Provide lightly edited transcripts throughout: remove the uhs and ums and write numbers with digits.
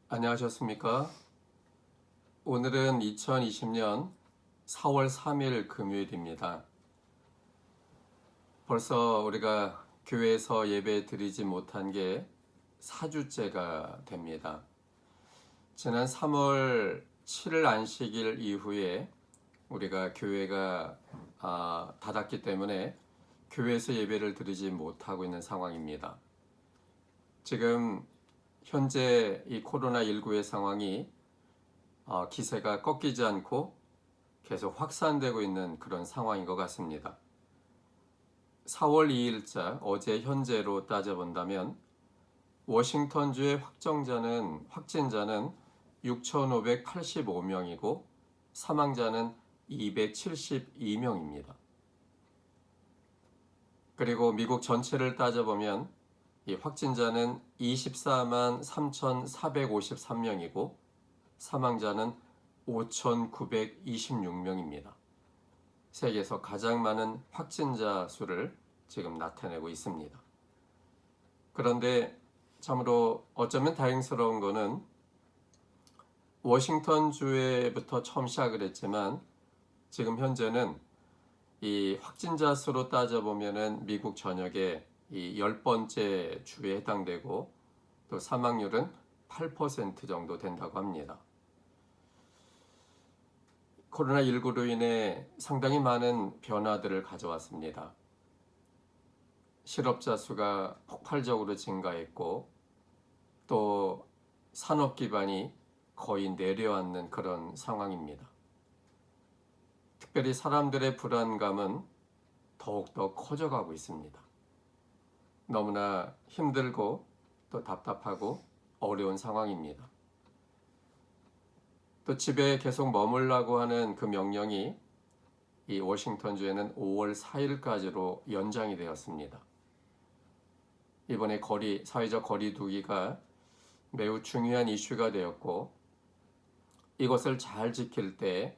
안녕하셨습니까? 오늘은 2020년 4월 3일 금요일입니다. 벌써 우리가 교회에서 예배 드리지 못한 게 4주째가 됩니다. 지난 3월 7일 안식일 이후에 우리가 교회가 닫았기 때문에 교회에서 예배를 드리지 못하고 있는 상황입니다. 지금 현재 이 코로나19의 상황이 기세가 꺾이지 않고 계속 확산되고 있는 그런 상황인 것 같습니다. 4월 2일자 어제 현재로 따져본다면 워싱턴주의 확진자는 6,585명이고 사망자는 272명입니다. 그리고 미국 전체를 따져보면 이 확진자는 24만 3,453명이고 사망자는 5,926명입니다. 세계에서 가장 많은 확진자 수를 지금 나타내고 있습니다. 그런데 참으로 어쩌면 다행스러운 것은 워싱턴 주에부터 처음 시작을 했지만 지금 현재는 이 확진자 수로 따져보면은 미국 전역의 이 10번째 주에 해당되고 또 사망률은 8% 정도 된다고 합니다. 코로나19로 인해 상당히 많은 변화들을 가져왔습니다. 실업자 수가 폭발적으로 증가했고 또 산업 기반이 거의 내려앉는 그런 상황입니다. 특별히 사람들의 불안감은 더욱더 커져가고 있습니다. 너무나 힘들고 또 답답하고 어려운 상황입니다. 또 집에 계속 머물라고 하는 그 명령이 이 워싱턴주에는 5월 4일까지로 연장이 되었습니다. 이번에 사회적 거리두기가 매우 중요한 이슈가 되었고 이것을 잘 지킬 때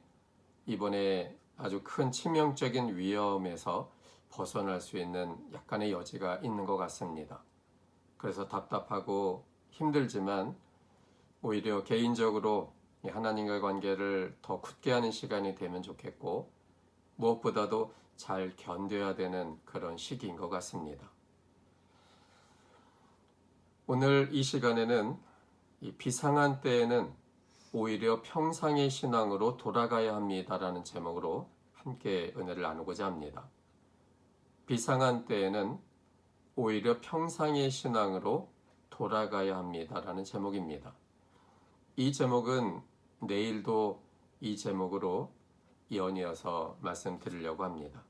이번에 아주 큰 치명적인 위험에서 벗어날 수 있는 약간의 여지가 있는 것 같습니다. 그래서 답답하고 힘들지만 오히려 개인적으로 하나님과의 관계를 더 굳게 하는 시간이 되면 좋겠고 무엇보다도 잘 견뎌야 되는 그런 시기인 것 같습니다. 오늘 이 시간에는 이 비상한 때에는 오히려 평상의 신앙으로 돌아가야 합니다라는 제목으로 함께 은혜를 나누고자 합니다. 비상한 때에는 오히려 평상의 신앙으로 돌아가야 합니다라는 제목입니다. 이 제목은 내일도 이 제목으로 연이어서 말씀드리려고 합니다.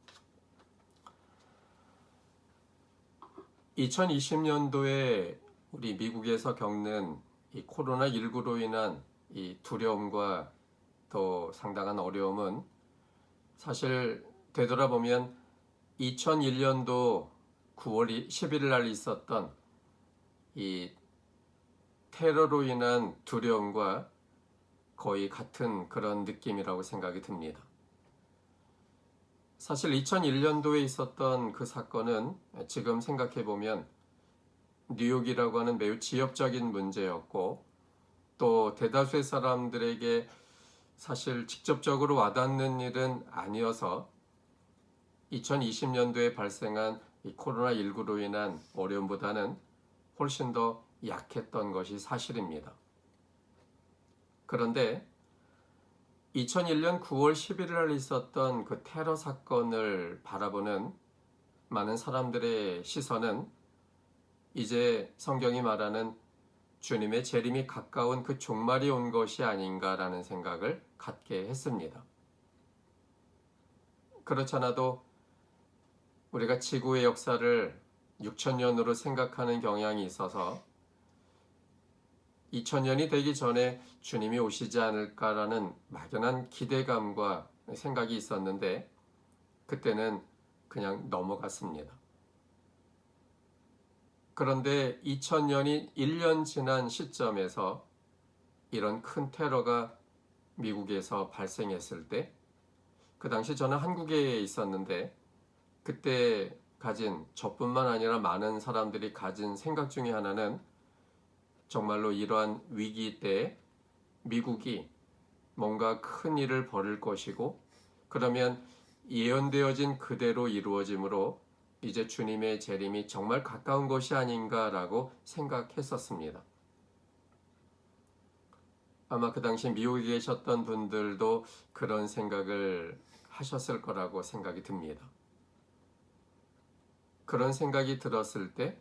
2020년도에 우리 미국에서 겪는 이 코로나19로 인한 이 두려움과 또 상당한 어려움은 사실 되돌아보면 2001년도 9월 11일 날 있었던 이 테러로 인한 두려움과 거의 같은 그런 느낌이라고 생각이 듭니다. 사실 2001년도에 있었던 그 사건은 지금 생각해보면 뉴욕이라고 하는 매우 지역적인 문제였고 또 대다수의 사람들에게 사실 직접적으로 와닿는 일은 아니어서 2020년도에 발생한 이 코로나19로 인한 어려움보다는 훨씬 더 약했던 것이 사실입니다. 그런데 2001년 9월 11일 날 있었던 그 테러 사건을 바라보는 많은 사람들의 시선은 이제 성경이 말하는 주님의 재림이 가까운 그 종말이 온 것이 아닌가라는 생각을 갖게 했습니다. 그렇잖아도 우리가 지구의 역사를 6천년으로 생각하는 경향이 있어서 2000년이 되기 전에 주님이 오시지 않을까라는 막연한 기대감과 생각이 있었는데 그때는 그냥 넘어갔습니다. 그런데 2000년이 1년 지난 시점에서 이런 큰 테러가 미국에서 발생했을 때 그 당시 저는 한국에 있었는데 그때 가진 저뿐만 아니라 많은 사람들이 가진 생각 중에 하나는 정말로 이러한 위기 때 미국이 뭔가 큰 일을 벌일 것이고, 그러면 예언되어진 그대로 이루어지므로 이제 주님의 재림이 정말 가까운 것이 아닌가라고 생각했었습니다. 아마 그 당시 미국에 계셨던 분들도 그런 생각을 하셨을 거라고 생각이 듭니다. 그런 생각이 들었을 때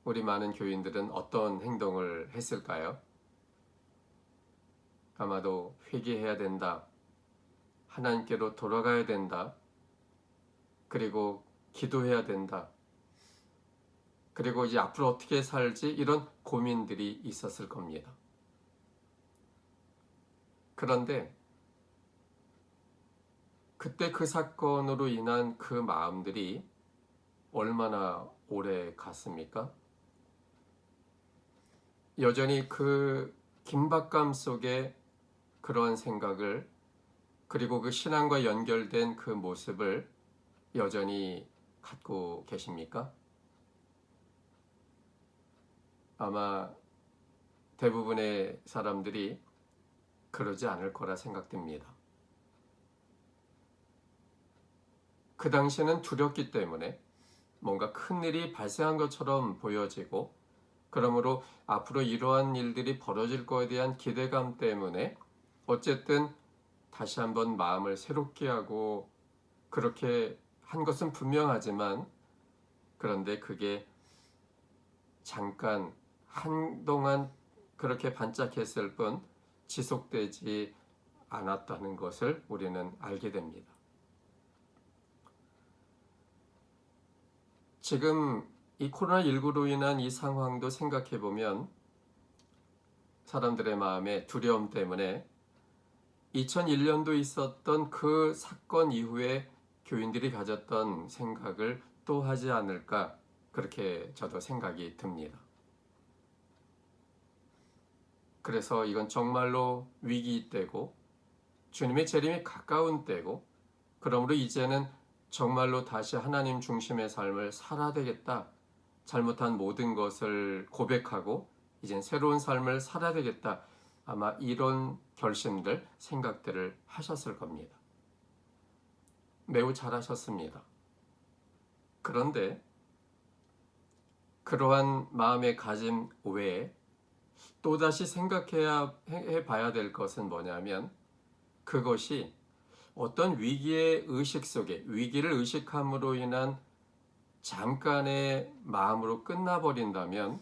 우리 많은 교인들은 어떤 행동을 했을까요? 아마도 회개해야 된다, 하나님께로 돌아가야 된다, 그리고 기도해야 된다, 그리고 이제 앞으로 어떻게 살지, 이런 고민들이 있었을 겁니다. 그런데 그때 그 사건으로 인한 그 마음들이 얼마나 오래 갔습니까? 여전히 그 긴박감 속에 그러한 생각을, 그리고 그 신앙과 연결된 그 모습을 여전히 갖고 계십니까? 아마 대부분의 사람들이 그러지 않을 거라 생각됩니다. 그 당시에는 두렵기 때문에 뭔가 큰 일이 발생한 것처럼 보여지고, 그러므로 앞으로 이러한 일들이 벌어질 것에 대한 기대감 때문에 어쨌든 다시 한번 마음을 새롭게 하고 그렇게 한 것은 분명하지만, 그런데 그게 잠깐 한동안 그렇게 반짝했을 뿐 지속되지 않았다는 것을 우리는 알게 됩니다. 지금 이 코로나19로 인한 이 상황도 생각해 보면 사람들의 마음에 두려움 때문에 2001년도 있었던 그 사건 이후에 교인들이 가졌던 생각을 또 하지 않을까, 그렇게 저도 생각이 듭니다. 그래서 이건 정말로 위기 때고 주님의 재림이 가까운 때고, 그러므로 이제는 정말로 다시 하나님 중심의 삶을 살아야 되겠다. 잘못한 모든 것을 고백하고 이젠 새로운 삶을 살아야 되겠다. 아마 이런 결심들, 생각들을 하셨을 겁니다. 매우 잘하셨습니다. 그런데 그러한 마음의 가짐 외에 또다시 생각해 봐야 될 것은 뭐냐면, 그것이 어떤 위기의 의식 속에, 위기를 의식함으로 인한 잠깐의 마음으로 끝나버린다면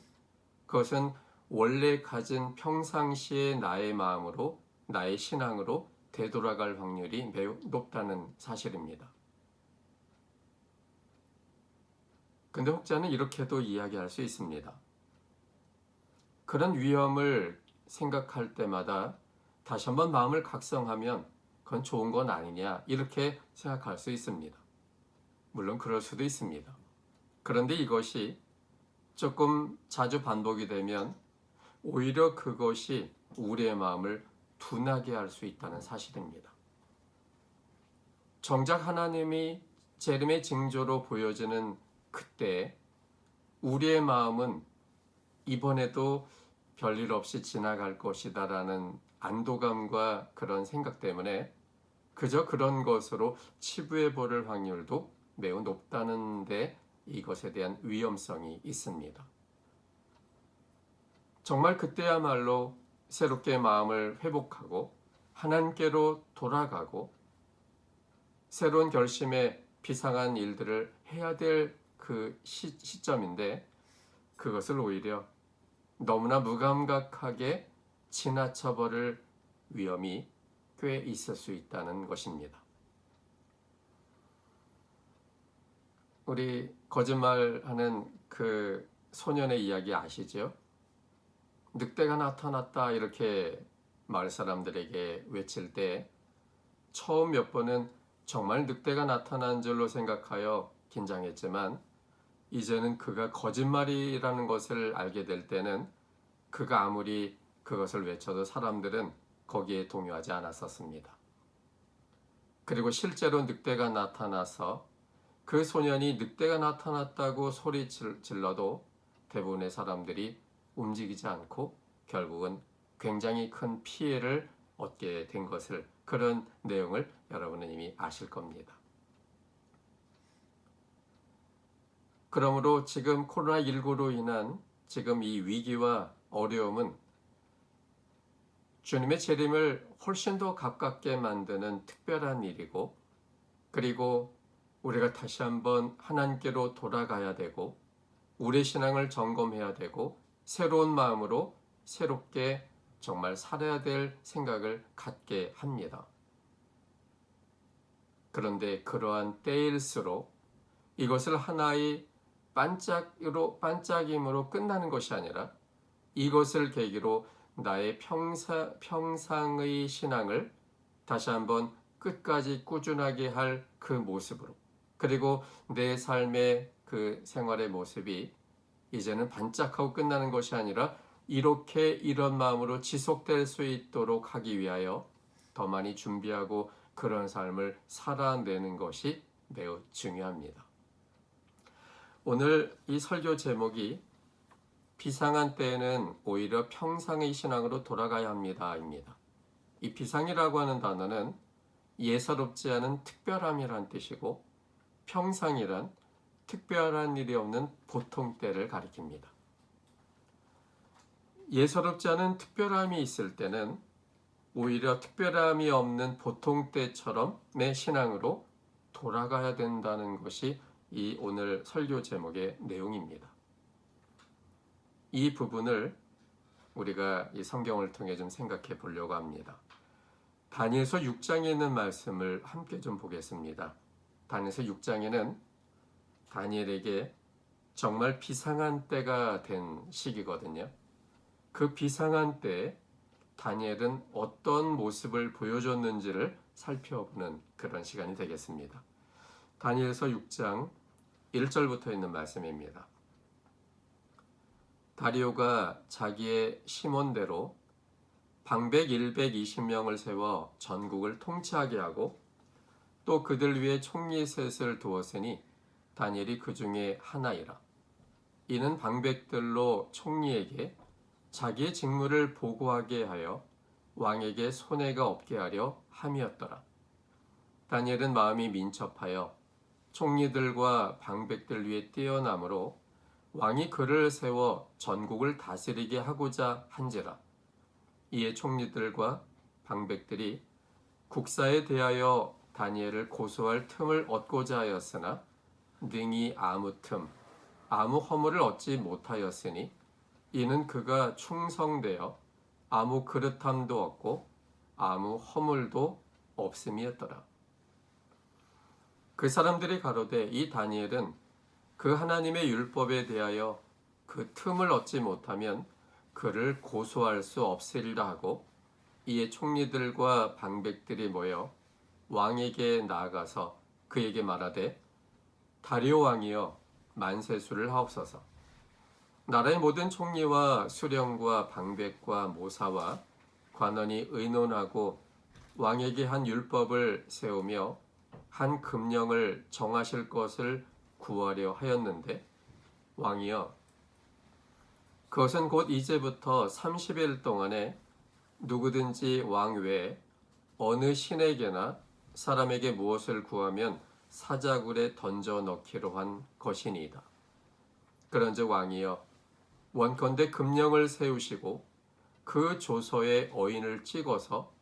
그것은 원래 가진 평상시의 나의 마음으로, 나의 신앙으로 되돌아갈 확률이 매우 높다는 사실입니다. 근데 혹자는 이렇게도 이야기할 수 있습니다. 그런 위험을 생각할 때마다 다시 한번 마음을 각성하면 그건 좋은 건 아니냐, 이렇게 생각할 수 있습니다. 물론 그럴 수도 있습니다. 그런데 이것이 조금 자주 반복이 되면 오히려 그것이 우리의 마음을 둔하게 할 수 있다는 사실입니다. 정작 하나님이 재림의 징조로 보여지는 그때 우리의 마음은 이번에도 별일 없이 지나갈 것이다라는 안도감과 그런 생각 때문에 그저 그런 것으로 치부해 버릴 확률도 매우 높다는데, 이것에 대한 위험성이 있습니다. 정말 그때야말로 새롭게 마음을 회복하고 하나님께로 돌아가고 새로운 결심에 비상한 일들을 해야 될 그 시점인데, 그것을 오히려 너무나 무감각하게 지나쳐버릴 위험이 꽤 있을 수 있다는 것입니다. 우리 거짓말하는 그 소년의 이야기 아시죠? 늑대가 나타났다 이렇게 마을 사람들에게 외칠 때 처음 몇 번은 정말 늑대가 나타난 줄로 생각하여 긴장했지만, 이제는 그가 거짓말이라는 것을 알게 될 때는 그가 아무리 그것을 외쳐도 사람들은 거기에 동요하지 않았었습니다. 그리고 실제로 늑대가 나타나서 그 소년이 늑대가 나타났다고 소리 질러도 대부분의 사람들이 움직이지 않고 결국은 굉장히 큰 피해를 얻게 된 것을, 그런 내용을 여러분은 이미 아실 겁니다. 그러므로 지금 코로나19로 인한 지금 이 위기와 어려움은 주님의 재림을 훨씬 더 가깝게 만드는 특별한 일이고, 그리고 우리가 다시 한번 하나님께로 돌아가야 되고 우리의 신앙을 점검해야 되고 새로운 마음으로 새롭게 정말 살아야 될 생각을 갖게 합니다. 그런데 그러한 때일수록 이것을 하나의 반짝임으로 끝나는 것이 아니라 이것을 계기로 나의 평상의 신앙을 다시 한번 끝까지 꾸준하게 할 그 모습으로, 그리고 내 삶의 그 생활의 모습이 이제는 반짝하고 끝나는 것이 아니라 이렇게 이런 마음으로 지속될 수 있도록 하기 위하여 더 많이 준비하고 그런 삶을 살아내는 것이 매우 중요합니다. 오늘 이 설교 제목이 비상한 때에는 오히려 평상의 신앙으로 돌아가야 합니다입니다. 이 비상이라고 하는 단어는 예사롭지 않은 특별함이란 뜻이고, 평상이란 특별한 일이 없는 보통 때를 가리킵니다. 예사롭지 않은 특별함이 있을 때는 오히려 특별함이 없는 보통 때처럼의 신앙으로 돌아가야 된다는 것이 이 오늘 설교 제목의 내용입니다. 이 부분을 우리가 이 성경을 통해 좀 생각해 보려고 합니다. 다니엘서 6장에 있는 말씀을 함께 좀 보겠습니다. 다니엘서 6장에는 다니엘에게 정말 비상한 때가 된 시기거든요. 그 비상한 때에 다니엘은 어떤 모습을 보여줬는지를 살펴보는 그런 시간이 되겠습니다. 다니엘서 6장 1절부터 있는 말씀입니다. 다리오가 자기의 심원대로 방백 120명을 세워 전국을 통치하게 하고 또 그들 위에 총리 셋을 두었으니 다니엘이 그 중에 하나이라. 이는 방백들로 총리에게 자기의 직무를 보고하게 하여 왕에게 손해가 없게 하려 함이었더라. 다니엘은 마음이 민첩하여 총리들과 방백들 위에 뛰어남으로 왕이 그를 세워 전국을 다스리게 하고자 한지라. 이에 총리들과 방백들이 국사에 대하여 다니엘을 고소할 틈을 얻고자 하였으나 능히 아무 허물을 얻지 못하였으니 이는 그가 충성되어 아무 그릇함도 없고 아무 허물도 없음이었더라. 그 사람들이 가로되 이 다니엘은 그 하나님의 율법에 대하여 그 틈을 얻지 못하면 그를 고소할 수 없으리라 하고, 이에 총리들과 방백들이 모여 왕에게 나아가서 그에게 말하되 다리오 왕이여 만세수를 하옵소서. 나라의 모든 총리와 수령과 방백과 모사와 관원이 의논하고 왕에게 한 율법을 세우며 한 금령을 정하실 것을 구하려 하였는데 왕이여 그것은 곧 이제부터 30일 동안에 누구든지 왕 외에 어느 신에게나 사람에게 무엇을 구하면 사자굴에 던져 넣기로 한 것이니이다. 그런즉 왕이여 원컨대 금령을 세우시고 그 조서에 어인을 찍어서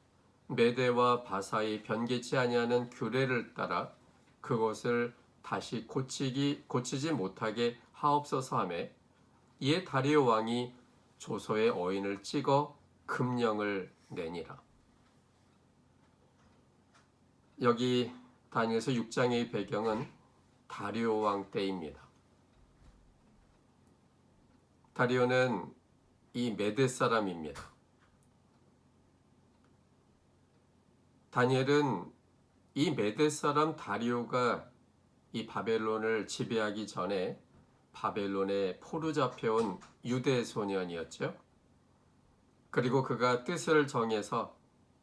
메대와 바사의 변개치 아니하는 규례를 따라 그것을 다시 고치지 못하게 하옵소서 하며, 이에 다리오 왕이 조서에 어인을 찍어 금령을 내니라. 여기 다니엘서 6장의 배경은 다리오 왕 때입니다. 다리오는 이 메대 사람입니다. 다니엘은 이 메대 사람 다리오가 이 바벨론을 지배하기 전에 바벨론에 포로 잡혀온 유대 소년이었죠. 그리고 그가 뜻을 정해서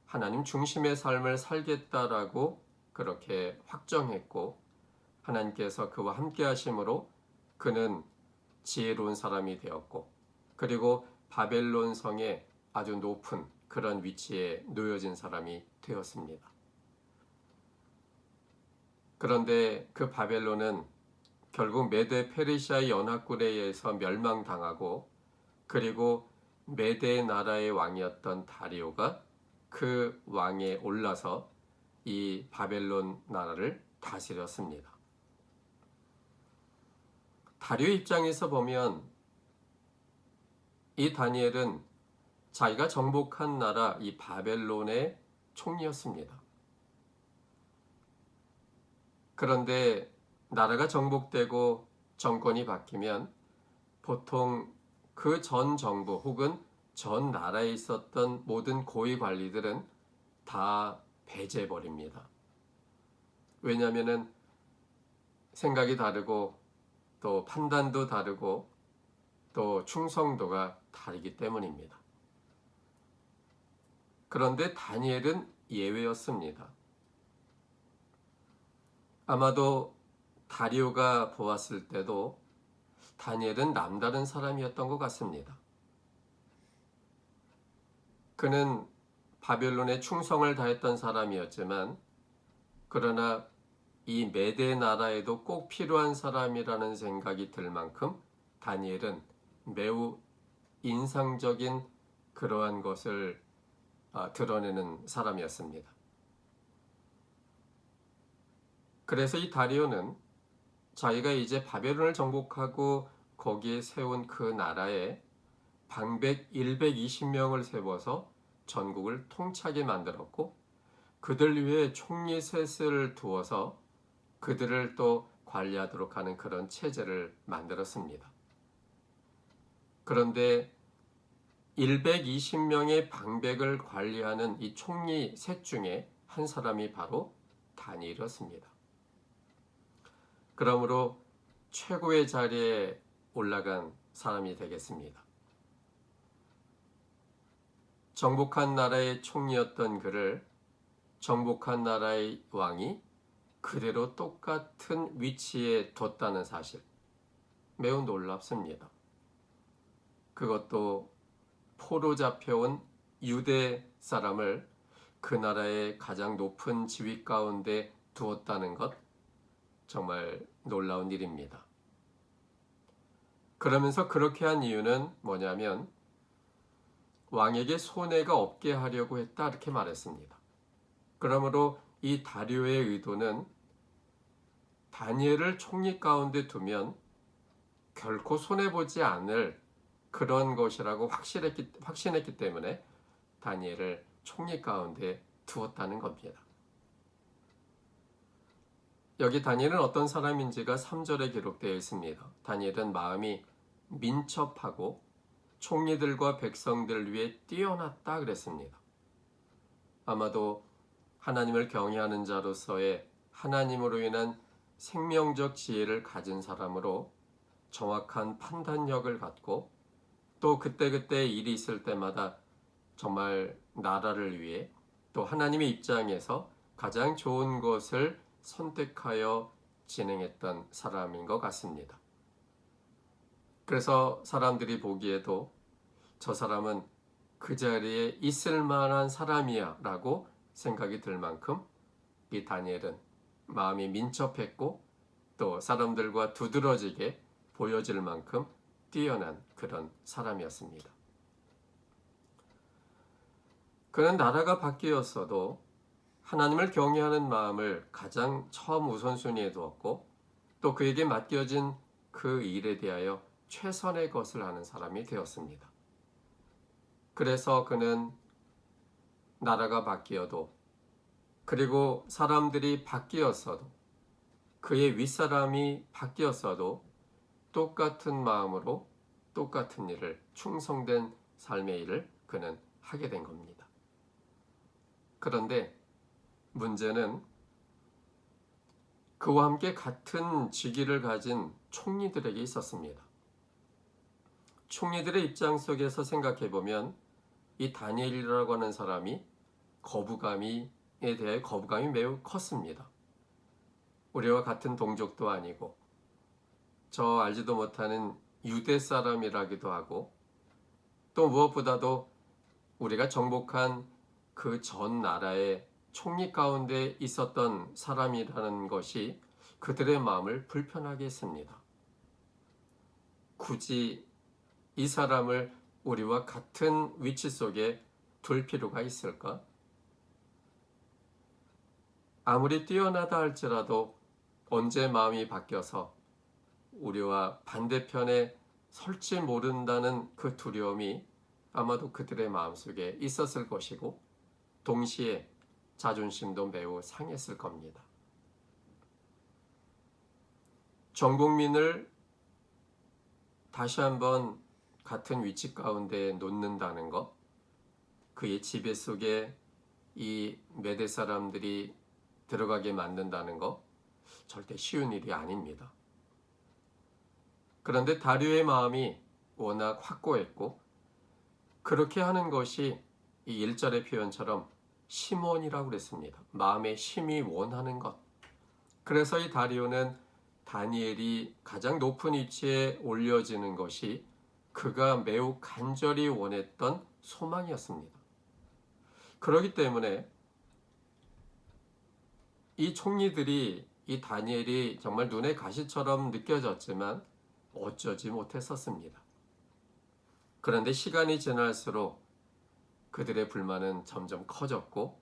하나님 중심의 삶을 살겠다라고 그렇게 확정했고, 하나님께서 그와 함께 하심으로 그는 지혜로운 사람이 되었고, 그리고 바벨론 성의 아주 높은 그런 위치에 놓여진 사람이 되었습니다. 그런데 그 바벨론은 결국 메데 페르시아의 연합군에 의해서 멸망당하고, 그리고 메데 나라의 왕이었던 다리오가 그 왕에 올라서 이 바벨론 나라를 다스렸습니다. 다리오 입장에서 보면 이 다니엘은 자기가 정복한 나라 이 바벨론의 총리였습니다. 그런데 나라가 정복되고 정권이 바뀌면 보통 그 전 정부 혹은 전 나라에 있었던 모든 고위 관리들은 다 배제해버립니다. 왜냐하면 생각이 다르고 또 판단도 다르고 또 충성도가 다르기 때문입니다. 그런데 다니엘은 예외였습니다. 아마도 다리오가 보았을 때도 다니엘은 남다른 사람이었던 것 같습니다. 그는 바벨론에 충성을 다했던 사람이었지만, 그러나 이 메데 나라에도 꼭 필요한 사람이라는 생각이 들 만큼 다니엘은 매우 인상적인 그러한 것을 드러내는 사람이었습니다. 그래서 이 다리오는 자기가 이제 바벨론을 정복하고 거기에 세운 그 나라에 방백 120명을 세워서 전국을 통치하게 만들었고, 그들 위에 총리 셋을 두어서 그들을 또 관리하도록 하는 그런 체제를 만들었습니다. 그런데 120명의 방백을 관리하는 이 총리 셋 중에 한 사람이 바로 다니엘이었습니다. 그러므로 최고의 자리에 올라간 사람이 되겠습니다. 정복한 나라의 총리였던 그를 정복한 나라의 왕이 그대로 똑같은 위치에 뒀다는 사실, 매우 놀랍습니다. 그것도 포로 잡혀온 유대 사람을 그 나라의 가장 높은 지위 가운데 두었다는 것, 정말 놀라운 일입니다. 그러면서 그렇게 한 이유는 뭐냐면 왕에게 손해가 없게 하려고 했다, 이렇게 말했습니다. 그러므로 이 다리오의 의도는 다니엘을 총리 가운데 두면 결코 손해보지 않을 그런 것이라고 확신했기 때문에 다니엘을 총리 가운데 두었다는 겁니다. 여기 다니엘은 어떤 사람인지가 3절에 기록되어 있습니다. 다니엘은 마음이 민첩하고 총리들과 백성들 위해 뛰어났다 그랬습니다. 아마도 하나님을 경외하는 자로서의 하나님으로 인한 생명적 지혜를 가진 사람으로 정확한 판단력을 갖고, 또 그때그때 일이 있을 때마다 정말 나라를 위해 또 하나님의 입장에서 가장 좋은 것을 선택하여 진행했던 사람인 것 같습니다. 그래서 사람들이 보기에도 저 사람은 그 자리에 있을 만한 사람이야 라고 생각이 들 만큼 이 다니엘은 마음이 민첩했고 또 사람들과 두드러지게 보여질 만큼 뛰어난 그런 사람이었습니다. 그는 나라가 바뀌었어도 하나님을 경외하는 마음을 가장 처음 우선순위에 두었고, 또 그에게 맡겨진 그 일에 대하여 최선의 것을 하는 사람이 되었습니다. 그래서 그는 나라가 바뀌어도, 그리고 사람들이 바뀌었어도, 그의 윗사람이 바뀌었어도 똑같은 마음으로 똑같은 일을, 충성된 삶의 일을 그는 하게 된 겁니다. 그런데 문제는 그와 함께 같은 직위를 가진 총리들에게 있었습니다. 총리들의 입장 속에서 생각해보면 이 다니엘이라고 하는 사람이 거부감에 대해 거부감이 매우 컸습니다. 우리와 같은 동족도 아니고 저 알지도 못하는 유대 사람이라기도 하고, 또 무엇보다도 우리가 정복한 그 전 나라의 총리 가운데 있었던 사람이라는 것이 그들의 마음을 불편하게 했습니다. 굳이 이 사람을 우리와 같은 위치 속에 둘 필요가 있을까? 아무리 뛰어나다 할지라도 언제 마음이 바뀌어서 우리와 반대편에 설지 모른다는 그 두려움이 아마도 그들의 마음속에 있었을 것이고 동시에 자존심도 매우 상했을 겁니다. 전국민을 다시 한번 같은 위치 가운데 놓는다는 것, 그의 지배 속에 이 메대 사람들이 들어가게 만든다는 것, 절대 쉬운 일이 아닙니다. 그런데 다리오의 마음이 워낙 확고했고 그렇게 하는 것이 이 1절의 표현처럼 심원이라고 그랬습니다. 마음에 심히 원하는 것. 그래서 이 다리오는 다니엘이 가장 높은 위치에 올려지는 것이 그가 매우 간절히 원했던 소망이었습니다. 그렇기 때문에 이 총리들이 이 다니엘이 정말 눈에 가시처럼 느껴졌지만 어쩌지 못했었습니다. 그런데 시간이 지날수록 그들의 불만은 점점 커졌고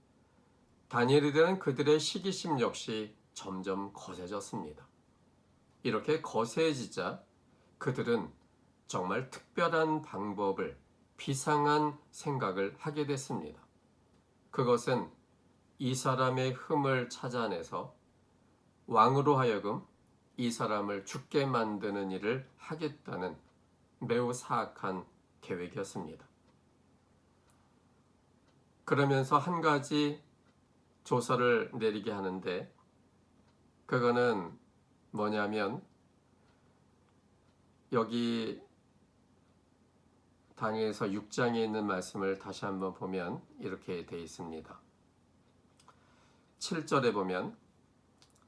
다니엘에 대한 그들의 시기심 역시 점점 거세졌습니다. 이렇게 거세지자 그들은 정말 특별한 방법을, 비상한 생각을 하게 됐습니다. 그것은 이 사람의 흠을 찾아내서 왕으로 하여금 이 사람을 죽게 만드는 일을 하겠다는 매우 사악한 계획이었습니다. 그러면서 한 가지 조서를 내리게 하는데 그거는 뭐냐면 여기 다니엘서 6장에 있는 말씀을 다시 한번 보면 이렇게 되어 있습니다. 7절에 보면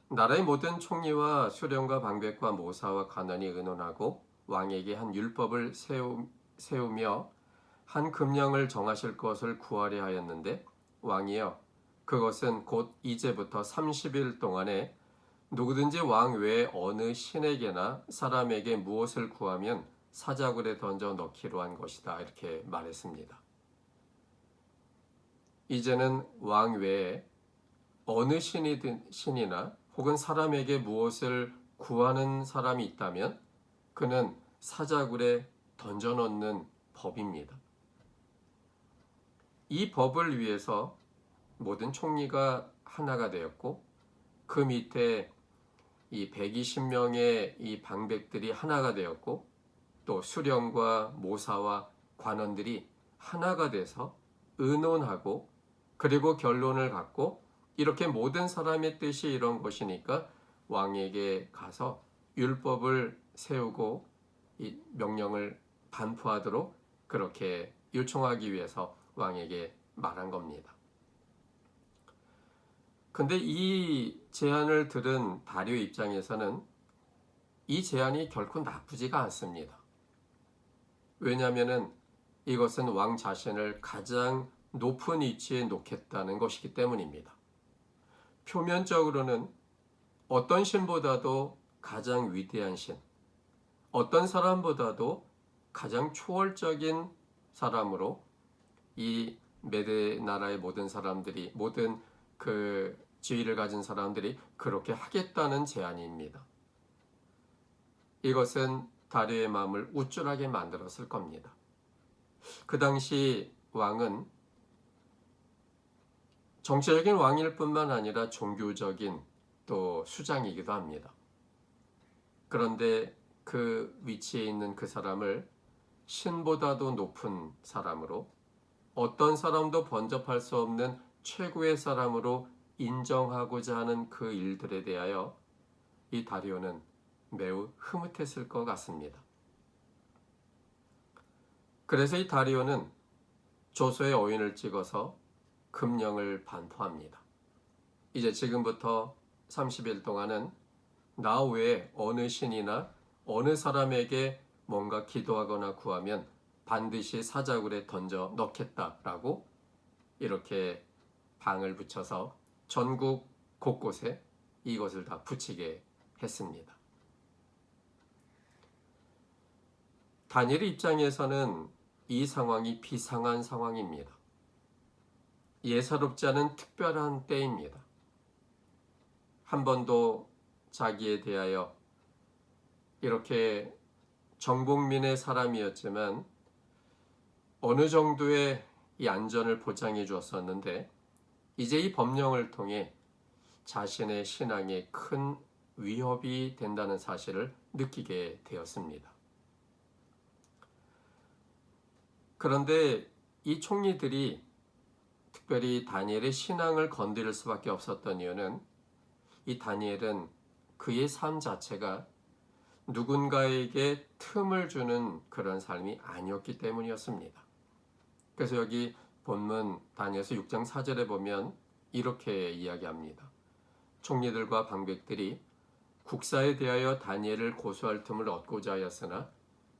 나라의 모든 총리와 수령과 방백과 모사와 관원이 의논하고 왕에게 한 율법을 세우며 한 금령을 정하실 것을 구하려 하였는데 왕이여 그것은 곧 이제부터 30일 동안에 누구든지 왕 외에 어느 신에게나 사람에게 무엇을 구하면 사자굴에 던져 넣기로 한 것이다. 이렇게 말했습니다. 이제는 왕 외에 어느 신이나 혹은 사람에게 무엇을 구하는 사람이 있다면 그는 사자굴에 던져 넣는 법입니다. 이 법을 위해서 모든 총리가 하나가 되었고 그 밑에 이 120명의 이 방백들이 하나가 되었고 또 수령과 모사와 관원들이 하나가 돼서 의논하고 그리고 결론을 갖고 이렇게 모든 사람의 뜻이 이런 것이니까 왕에게 가서 율법을 세우고 이 명령을 반포하도록 그렇게 요청하기 위해서 왕에게 말한 겁니다. 근데 이 제안을 들은 다리오 입장에서는 이 제안이 결코 나쁘지가 않습니다. 왜냐하면 이것은 왕 자신을 가장 높은 위치에 놓겠다는 것이기 때문입니다. 표면적으로는 어떤 신보다도 가장 위대한 신, 어떤 사람보다도 가장 초월적인 사람으로 이 메대 나라의 모든 사람들이, 모든 그 지위를 가진 사람들이 그렇게 하겠다는 제안입니다. 이것은 다리오의 마음을 우쭐하게 만들었을 겁니다. 그 당시 왕은 정치적인 왕일 뿐만 아니라 종교적인 또 수장이기도 합니다. 그런데 그 위치에 있는 그 사람을 신보다도 높은 사람으로 어떤 사람도 번접할 수 없는 최고의 사람으로 인정하고자 하는 그 일들에 대하여 이 다리오는 매우 흐뭇했을 것 같습니다. 그래서 이 다리오는 조서에 오인을 찍어서 금령을 반포합니다. 이제 지금부터 30일 동안은 나 외에 어느 신이나 어느 사람에게 뭔가 기도하거나 구하면 반드시 사자굴에 던져 넣겠다라고 이렇게 방을 붙여서 전국 곳곳에 이것을 다 붙이게 했습니다. 다니엘의 입장에서는 이 상황이 비상한 상황입니다. 예사롭지 않은 특별한 때입니다. 한 번도 자기에 대하여 이렇게 정복민의 사람이었지만 어느 정도의 이 안전을 보장해 주었었는데 이제 이 법령을 통해 자신의 신앙에 큰 위협이 된다는 사실을 느끼게 되었습니다. 그런데 이 총리들이 특별히 다니엘의 신앙을 건드릴 수밖에 없었던 이유는 이 다니엘은 그의 삶 자체가 누군가에게 틈을 주는 그런 삶이 아니었기 때문이었습니다. 그래서 여기 본문 다니엘서 6장 4절에 보면 이렇게 이야기합니다. 총리들과 방백들이 국사에 대하여 다니엘을 고소할 틈을 얻고자 하였으나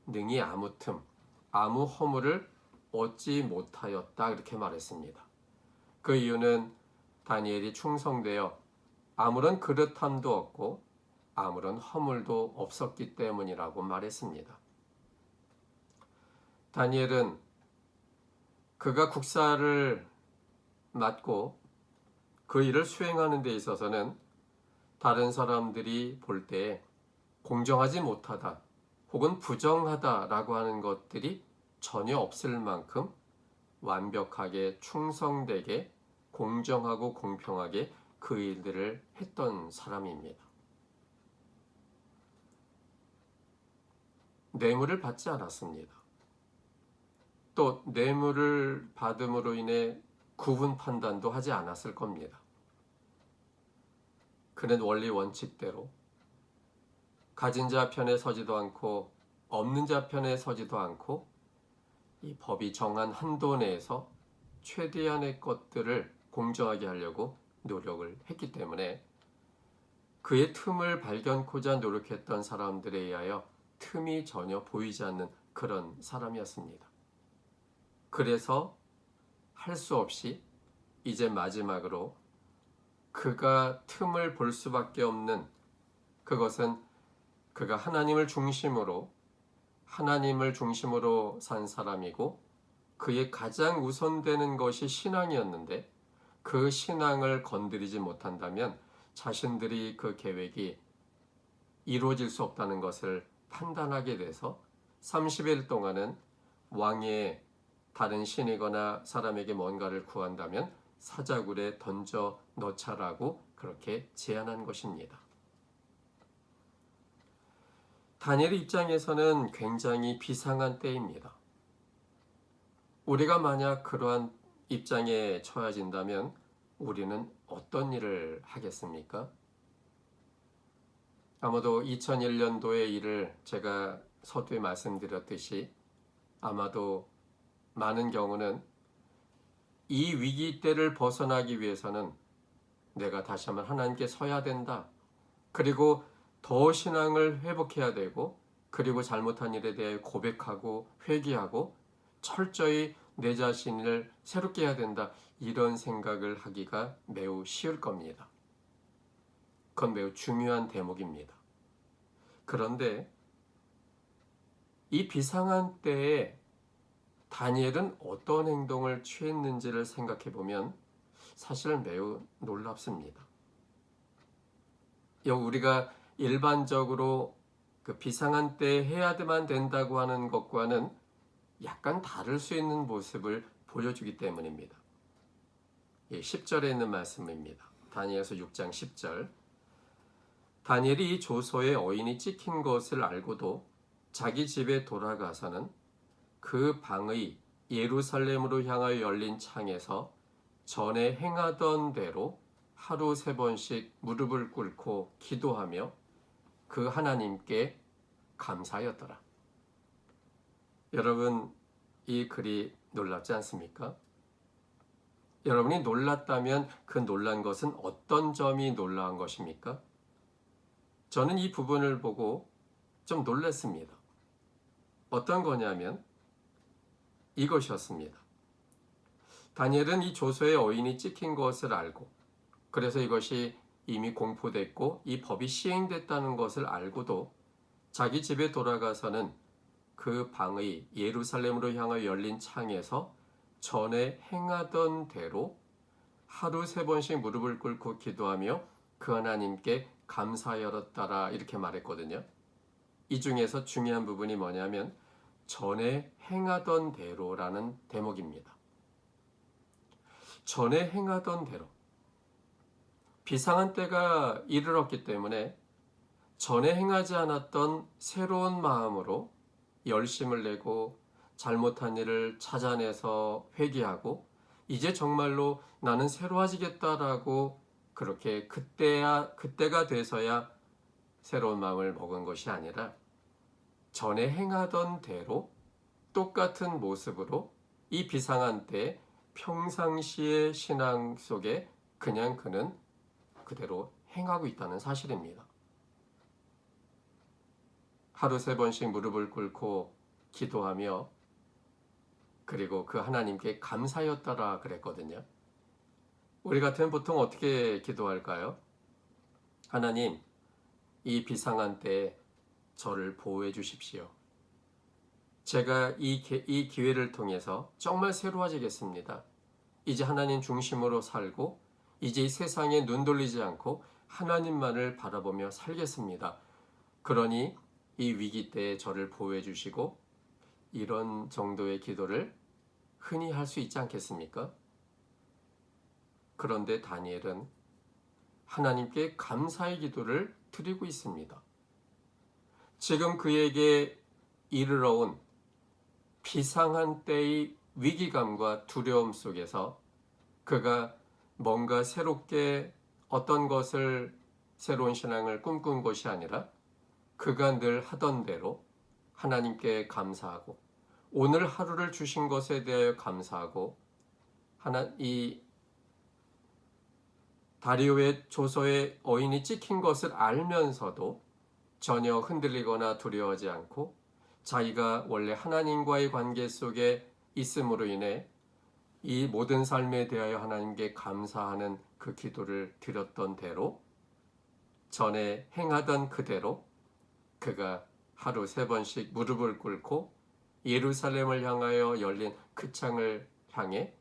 능히 아무 틈, 아무 허물을 얻지 못하였다 이렇게 말했습니다. 그 이유는 다니엘이 충성되어 아무런 그릇함도 없고 아무런 허물도 없었기 때문이라고 말했습니다. 다니엘은 그가 국사를 맡고 그 일을 수행하는 데 있어서는 다른 사람들이 볼 때 공정하지 못하다 혹은 부정하다라고 하는 것들이 전혀 없을 만큼 완벽하게 충성되게 공정하고 공평하게 그 일들을 했던 사람입니다. 뇌물을 받지 않았습니다. 또 뇌물을 받음으로 인해 구분 판단도 하지 않았을 겁니다. 그는 원리 원칙대로 가진 자 편에 서지도 않고 없는 자 편에 서지도 않고 이 법이 정한 한도 내에서 최대한의 것들을 공정하게 하려고 노력을 했기 때문에 그의 틈을 발견코자 노력했던 사람들에 의하여 틈이 전혀 보이지 않는 그런 사람이었습니다. 그래서 할 수 없이 이제 마지막으로 그가 틈을 볼 수밖에 없는 그것은 그가 하나님을 중심으로 산 사람이고 그의 가장 우선되는 것이 신앙이었는데 그 신앙을 건드리지 못한다면 자신들이 그 계획이 이루어질 수 없다는 것을 판단하게 돼서 30일 동안은 왕의 다른 신이거나 사람에게 뭔가를 구한다면 사자굴에 던져 넣자라고 그렇게 제안한 것입니다. 다니엘의 입장에서는 굉장히 비상한 때입니다. 우리가 만약 그러한 입장에 처해진다면 우리는 어떤 일을 하겠습니까? 아마도 2001년도의 일을 제가 서두에 말씀드렸듯이 아마도 많은 경우는 이 위기 때를 벗어나기 위해서는 내가 다시 한번 하나님께 서야 된다. 그리고 더 신앙을 회복해야 되고 그리고 잘못한 일에 대해 고백하고 회개하고 철저히 내 자신을 새롭게 해야 된다. 이런 생각을 하기가 매우 쉬울 겁니다. 그건 매우 중요한 대목입니다. 그런데 이 비상한 때에 다니엘은 어떤 행동을 취했는지를 생각해 보면 사실 매우 놀랍습니다. 우리가 일반적으로 그 비상한 때 해야만 된다고 하는 것과는 약간 다를 수 있는 모습을 보여주기 때문입니다. 10절에 있는 말씀입니다. 다니엘서 6장 10절. 다니엘이 이 조서에 어인이 찍힌 것을 알고도 자기 집에 돌아가서는 그 방의 예루살렘으로 향하여 열린 창에서 전에 행하던 대로 하루 3번씩 무릎을 꿇고 기도하며 그 하나님께 감사하였더라. 여러분, 이 글이 놀랍지 않습니까? 여러분이 놀랐다면 그 놀란 것은 어떤 점이 놀라운 것입니까? 저는 이 부분을 보고 좀 놀랐습니다. 어떤 거냐면 이것이었습니다. 다니엘은 이 조서의 어인이 찍힌 것을 알고, 그래서 이것이 이미 공포됐고 이 법이 시행됐다는 것을 알고도 자기 집에 돌아가서는 그 방의 예루살렘으로 향하여 열린 창에서 전에 행하던 대로 하루 3번씩 무릎을 꿇고 기도하며 그 하나님께 감사하였더라, 이렇게 말했거든요. 이 중에서 중요한 부분이 뭐냐면 전에 행하던 대로라는 대목입니다. 전에 행하던 대로. 비상한 때가 이르렀기 때문에 전에 행하지 않았던 새로운 마음으로 열심을 내고 잘못한 일을 찾아내서 회개하고 이제 정말로 나는 새로워지겠다라고 그렇게 그때가 돼서야 새로운 마음을 먹은 것이 아니라 전에 행하던 대로 똑같은 모습으로 이 비상한 때 평상시의 신앙 속에 그냥 그는 그대로 행하고 있다는 사실입니다. 하루 3번씩 무릎을 꿇고 기도하며 그리고 그 하나님께 감사였더라 그랬거든요. 우리 같으면 보통 어떻게 기도할까요? 하나님, 이 비상한 때에 저를 보호해 주십시오. 제가 이 기회를 통해서 정말 새로워지겠습니다. 이제 하나님 중심으로 살고 이제 이 세상에 눈 돌리지 않고 하나님만을 바라보며 살겠습니다. 그러니 이 위기 때에 저를 보호해 주시고, 이런 정도의 기도를 흔히 할 수 있지 않겠습니까? 그런데 다니엘은 하나님께 감사의 기도를 드리고 있습니다. 지금 그에게 이르러 온 비상한 때의 위기감과 두려움 속에서 그가 뭔가 새롭게 어떤 것을, 새로운 신앙을 꿈꾼 것이 아니라 그가 늘 하던 대로 하나님께 감사하고 오늘 하루를 주신 것에 대하여 감사하고 이 다리오의 조서의 어인이 찍힌 것을 알면서도 전혀 흔들리거나 두려워하지 않고 자기가 원래 하나님과의 관계 속에 있음으로 인해 이 모든 삶에 대하여 하나님께 감사하는 그 기도를 드렸던 대로, 전에 행하던 그대로 그가 하루 3번씩 무릎을 꿇고 예루살렘을 향하여 열린 그 창을 향해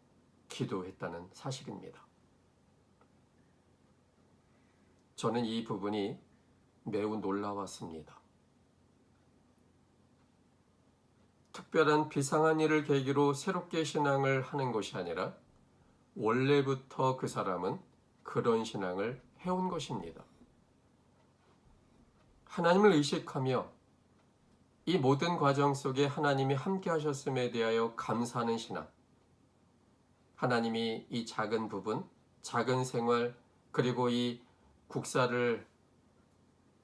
기도했다는 사실입니다. 저는 이 부분이 매우 놀라웠습니다. 특별한 비상한 일을 계기로 새롭게 신앙을 하는 것이 아니라 원래부터 그 사람은 그런 신앙을 해온 것입니다. 하나님을 의식하며 이 모든 과정 속에 하나님이 함께 하셨음에 대하여 감사하는 신앙, 하나님이 이 작은 부분, 작은 생활, 그리고 이 국사를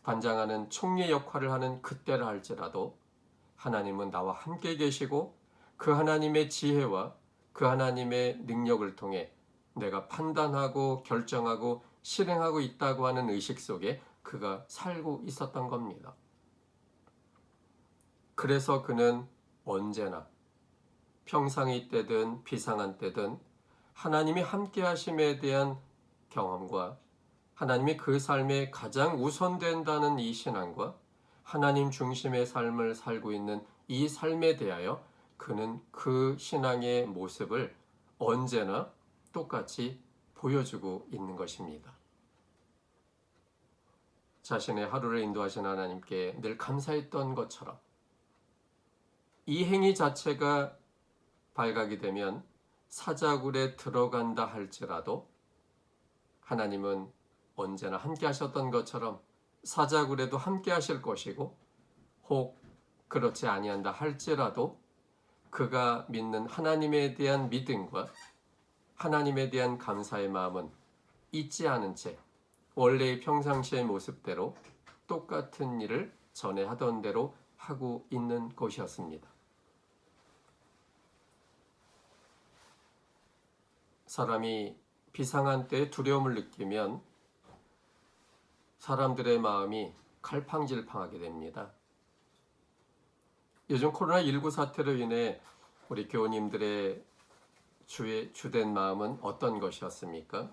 관장하는 총리 역할을 하는 그때라 할지라도 하나님은 나와 함께 계시고 그 하나님의 지혜와 그 하나님의 능력을 통해 내가 판단하고 결정하고 실행하고 있다고 하는 의식 속에 그가 살고 있었던 겁니다. 그래서 그는 언제나 평상의 때든 비상한 때든 하나님이 함께 하심에 대한 경험과 하나님이 그 삶에 가장 우선된다는 이 신앙과 하나님 중심의 삶을 살고 있는 이 삶에 대하여 그는 그 신앙의 모습을 언제나 똑같이 보여주고 있는 것입니다. 자신의 하루를 인도하신 하나님께 늘 감사했던 것처럼 이 행위 자체가 발각이 되면 사자굴에 들어간다 할지라도 하나님은 언제나 함께 하셨던 것처럼 사자굴에도 함께 하실 것이고, 혹 그렇지 아니한다 할지라도 그가 믿는 하나님에 대한 믿음과 하나님에 대한 감사의 마음은 잊지 않은 채 원래의 평상시의 모습대로 똑같은 일을 전에 하던 대로 하고 있는 것이었습니다. 사람이 비상한 때에 두려움을 느끼면 사람들의 마음이 갈팡질팡하게 됩니다. 요즘 코로나19 사태로 인해 우리 교우님들의 주된 마음은 어떤 것이었습니까?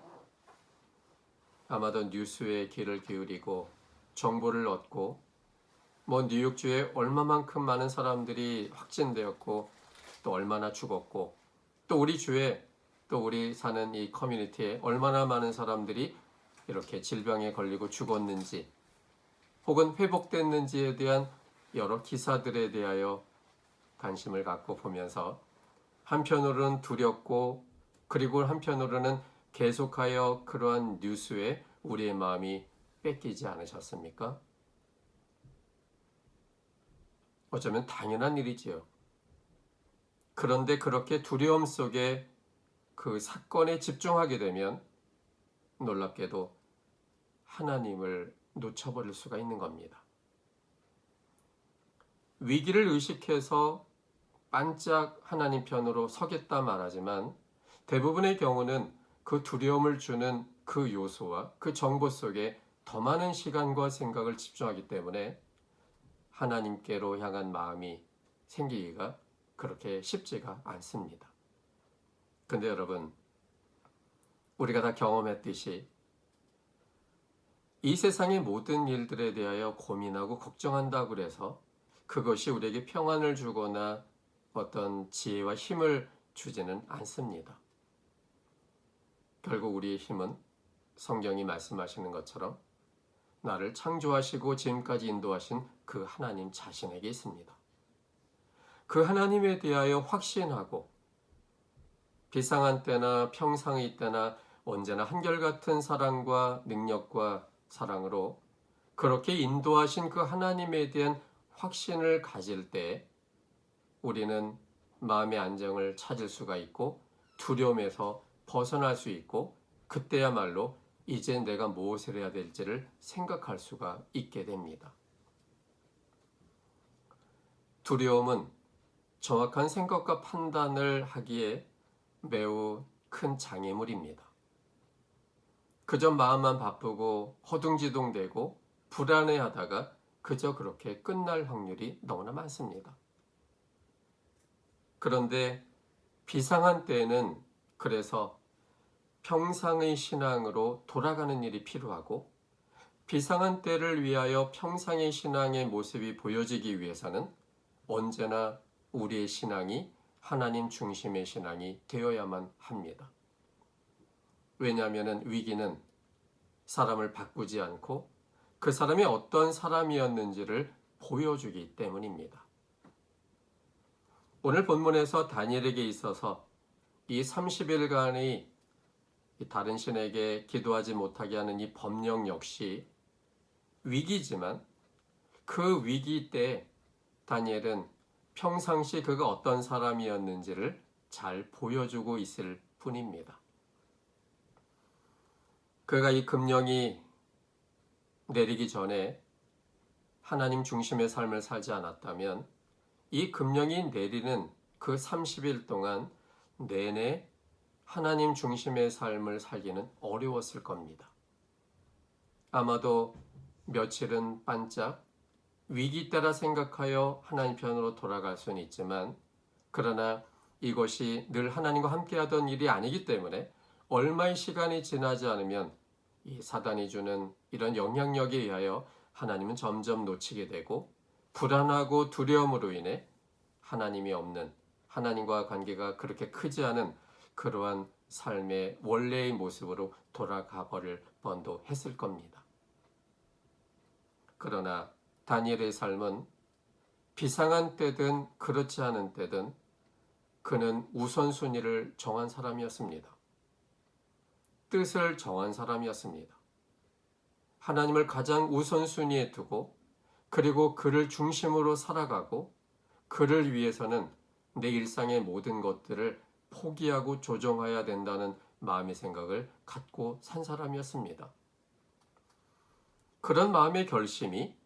아마도 뉴스에 귀를 기울이고 정보를 얻고 뉴욕주에 얼마만큼 많은 사람들이 확진되었고 또 얼마나 죽었고 또 우리 주에 또 우리 사는 이 커뮤니티에 얼마나 많은 사람들이 이렇게 질병에 걸리고 죽었는지 혹은 회복됐는지에 대한 여러 기사들에 대하여 관심을 갖고 보면서 한편으로는 두렵고 그리고 한편으로는 계속하여 그러한 뉴스에 우리의 마음이 뺏기지 않으셨습니까? 어쩌면 당연한 일이지요. 그런데 그렇게 두려움 속에 그 사건에 집중하게 되면 놀랍게도 하나님을 놓쳐버릴 수가 있는 겁니다. 위기를 의식해서 반짝 하나님 편으로 서겠다 말하지만 대부분의 경우는 그 두려움을 주는 그 요소와 그 정보 속에 더 많은 시간과 생각을 집중하기 때문에 하나님께로 향한 마음이 생기기가 그렇게 쉽지가 않습니다. 근데 여러분, 우리가 다 경험했듯이 이 세상의 모든 일들에 대하여 고민하고 걱정한다고 해서 그것이 우리에게 평안을 주거나 어떤 지혜와 힘을 주지는 않습니다. 결국 우리의 힘은 성경이 말씀하시는 것처럼 나를 창조하시고 지금까지 인도하신 그 하나님 자신에게 있습니다. 그 하나님에 대하여 확신하고 비상한 때나 평상의 때나 언제나 한결같은 사랑과 능력과 사랑으로 그렇게 인도하신 그 하나님에 대한 확신을 가질 때 우리는 마음의 안정을 찾을 수가 있고 두려움에서 벗어날 수 있고 그때야말로 이제 내가 무엇을 해야 될지를 생각할 수가 있게 됩니다. 두려움은 정확한 생각과 판단을 하기에 매우 큰 장애물입니다. 그저 마음만 바쁘고 허둥지둥대고 불안해하다가 그저 그렇게 끝날 확률이 너무나 많습니다. 그런데 비상한 때에는 그래서 평상의 신앙으로 돌아가는 일이 필요하고 비상한 때를 위하여 평상의 신앙의 모습이 보여지기 위해서는 언제나 우리의 신앙이 하나님 중심의 신앙이 되어야만 합니다. 왜냐하면 위기는 사람을 바꾸지 않고 그 사람이 어떤 사람이었는지를 보여주기 때문입니다. 오늘 본문에서 다니엘에게 있어서 이 30일간의 다른 신에게 기도하지 못하게 하는 이 법령 역시 위기지만 그 위기 때 다니엘은 평상시 그가 어떤 사람이었는지를 잘 보여주고 있을 뿐입니다. 그가 이 금령이 내리기 전에 하나님 중심의 삶을 살지 않았다면 이 금령이 내리는 그 30일 동안 내내 하나님 중심의 삶을 살기는 어려웠을 겁니다. 아마도 며칠은 반짝 위기 때라 생각하여 하나님 편으로 돌아갈 수는 있지만 그러나 이것이 늘 하나님과 함께하던 일이 아니기 때문에 얼마의 시간이 지나지 않으면 이 사단이 주는 이런 영향력에 의하여 하나님은 점점 놓치게 되고 불안하고 두려움으로 인해 하나님이 없는 하나님과 관계가 그렇게 크지 않은 그러한 삶의 원래의 모습으로 돌아가 버릴 뻔도 했을 겁니다. 그러나 다니엘의 삶은 비상한 때든 그렇지 않은 때든 그는 우선순위를 정한 사람이었습니다. 뜻을 정한 사람이었습니다. 하나님을 가장 우선순위에 두고 그리고 그를 중심으로 살아가고 그를 위해서는 내 일상의 모든 것들을 포기하고 조정해야 된다는 마음의 생각을 갖고 산 사람이었습니다. 그런 마음의 결심이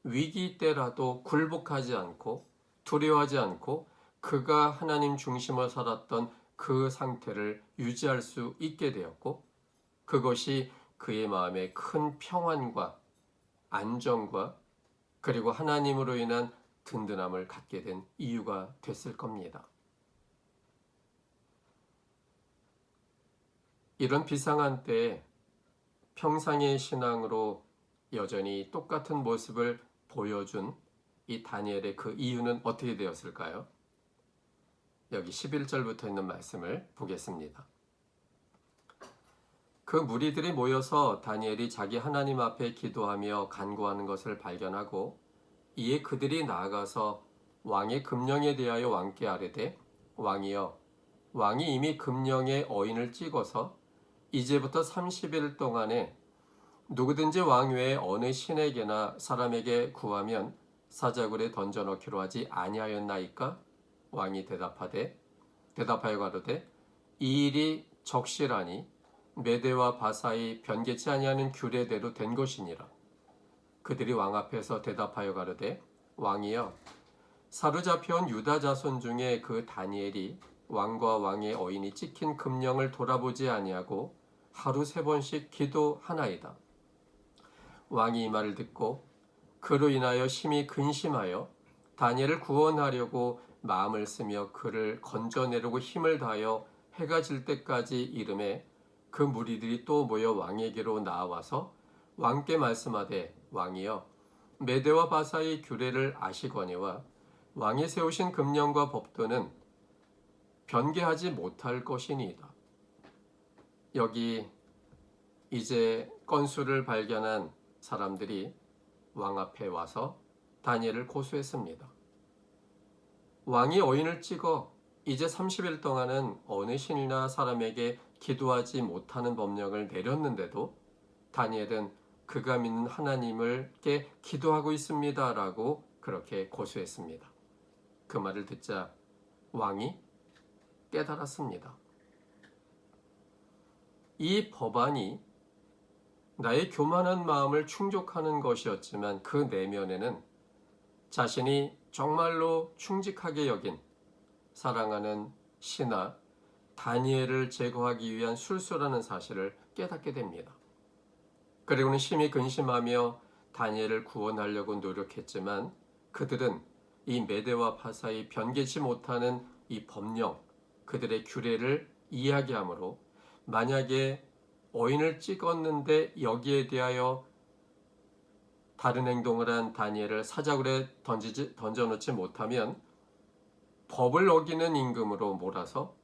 위기 때라도 굴복하지 않고 두려워하지 않고 그가 하나님 중심으로 살았던 그 상태를 유지할 수 있게 되었고 그것이 그의 마음에 큰 평안과 안정과 그리고 하나님으로 인한 든든함을 갖게 된 이유가 됐을 겁니다. 이런 비상한 때에 평상의 신앙으로 여전히 똑같은 모습을 보여준 이 다니엘의 그 이유는 어떻게 되었을까요? 여기 11절부터 있는 말씀을 보겠습니다. 그 무리들이 모여서 다니엘이 자기 하나님 앞에 기도하며 간구하는 것을 발견하고 이에 그들이 나아가서 왕의 금령에 대하여 왕께 아뢰되 왕이여 왕이 이미 금령의 어인을 찍어서 이제부터 30일 동안에 누구든지 왕 외에 어느 신에게나 사람에게 구하면 사자굴에 던져넣기로 하지 아니하였나이까? 왕이 대답하여 가로되 이 일이 적실하니 메대와 바사의 변개치 아니하는 규례대로 된 것이니라. 그들이 왕 앞에서 대답하여 가로되 왕이여 사로잡혀온 유다 자손 중에 그 다니엘이 왕과 왕의 어인이 찍힌 금령을 돌아보지 아니하고 하루 3번씩 기도하나이다. 왕이 이 말을 듣고 그로 인하여 심히 근심하여 다니엘을 구원하려고 마음을 쓰며 그를 건져내려고 힘을 다하여 해가 질 때까지 이르매 그 무리들이 또 모여 왕에게로 나와서 왕께 말씀하되 왕이여 메대와 바사의 규례를 아시거니와 왕이 세우신 금령과 법도는 변개하지 못할 것이니이다. 여기 이제 건수를 발견한 사람들이 왕 앞에 와서 다니엘을 고소했습니다. 왕이 어인을 찍어 이제 30일 동안은 어느 신이나 사람에게 기도하지 못하는 법령을 내렸는데도 다니엘은 그가 믿는 하나님을께 기도하고 있습니다 라고 그렇게 고소했습니다. 그 말을 듣자 왕이 깨달았습니다. 이 법안이 나의 교만한 마음을 충족하는 것이었지만 그 내면에는 자신이 정말로 충직하게 여긴 사랑하는 신하 다니엘을 제거하기 위한 술수라는 사실을 깨닫게 됩니다. 그리고는 심히 근심하며 다니엘을 구원하려고 노력했지만 그들은 이 메대와 바사의 변개치 못하는 이 법령, 그들의 규례를 이야기하므로 만약에 어인을 찍었는데 여기에 대하여 다른 행동을 한 다니엘을 사자굴에 던져놓지 못하면 법을 어기는 임금으로 몰아서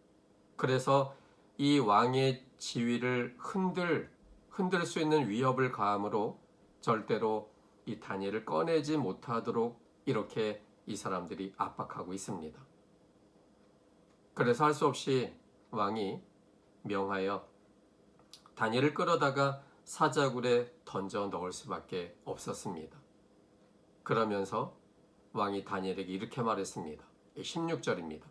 그래서 이 왕의 지위를 흔들 수 있는 위협을 가함으로 절대로 이 다니엘을 꺼내지 못하도록 이렇게 이 사람들이 압박하고 있습니다. 그래서 할 수 없이 왕이 명하여 다니엘을 끌어다가 사자굴에 던져 넣을 수밖에 없었습니다. 그러면서 왕이 다니엘에게 이렇게 말했습니다. 16절입니다.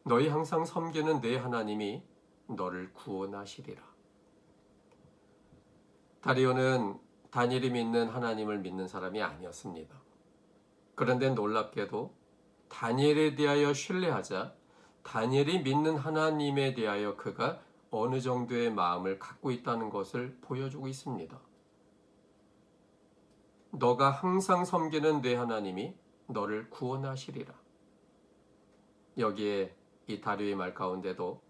너희 항상 섬기는 내 하나님이 너를 구원하시리라. 다리오는 다니엘이 믿는 하나님을 믿는 사람이 아니었습니다. 그런데 놀랍게도 다니엘에 대하여 신뢰하자 다니엘이 믿는 하나님에 대하여 그가 어느 정도의 마음을 갖고 있다는 것을 보여주고 있습니다. 너가 항상 섬기는 내 하나님이 너를 구원하시리라. 여기에 이 다리오의 말 가운데도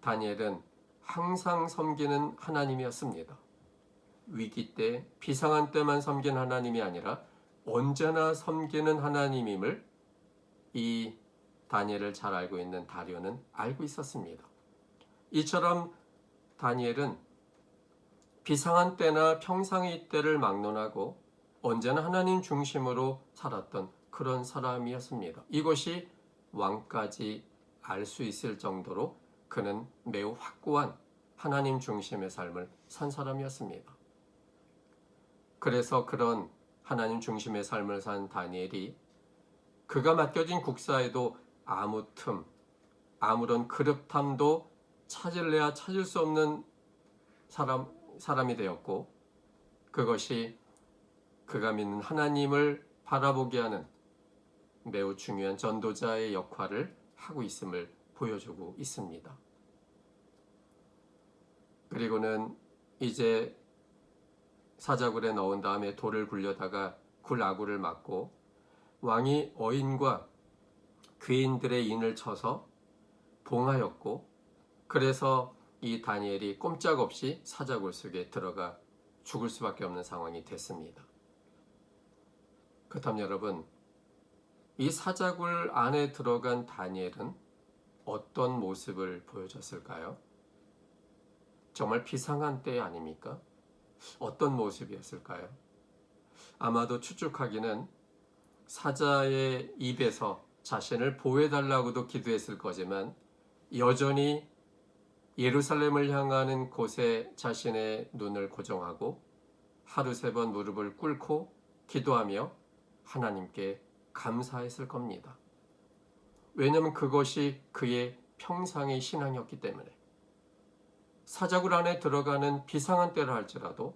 다니엘은 항상 섬기는 하나님이었습니다. 위기 때, 비상한 때만 섬긴 하나님이 아니라 언제나 섬기는 하나님임을 이 다니엘을 잘 알고 있는 다리오는 알고 있었습니다. 이처럼 다니엘은 비상한 때나 평상의 때를 막론하고 언제나 하나님 중심으로 살았던 그런 사람이었습니다. 이것이 왕까지 알 수 있을 정도로 그는 매우 확고한 하나님 중심의 삶을 산 사람이었습니다. 그래서 그런 하나님 중심의 삶을 산 다니엘이 그가 맡겨진 국사에도 아무 틈, 아무런 그릇함도 찾을래야 찾을 수 없는 사람이 되었고 그것이 그가 믿는 하나님을 바라보게 하는 매우 중요한 전도자의 역할을 하고 있음을 보여주고 있습니다. 그리고는 이제 사자굴에 넣은 다음에 돌을 굴려다가 굴아구를 맞고 왕이 어인과 귀인들의 인을 쳐서 봉하였고 그래서 이 다니엘이 꼼짝없이 사자굴 속에 들어가 죽을 수밖에 없는 상황이 됐습니다. 그렇다면 여러분, 이 사자굴 안에 들어간 다니엘은 어떤 모습을 보여줬을까요? 정말 비상한 때 아닙니까? 어떤 모습이었을까요? 아마도 추측하기는 사자의 입에서 자신을 보호해달라고도 기도했을 거지만 여전히 예루살렘을 향하는 곳에 자신의 눈을 고정하고 하루 3번 무릎을 꿇고 기도하며 하나님께 감사했을 겁니다. 왜냐하면 그것이 그의 평상의 신앙이었기 때문에. 사자굴 안에 들어가는 비상한 때라 할지라도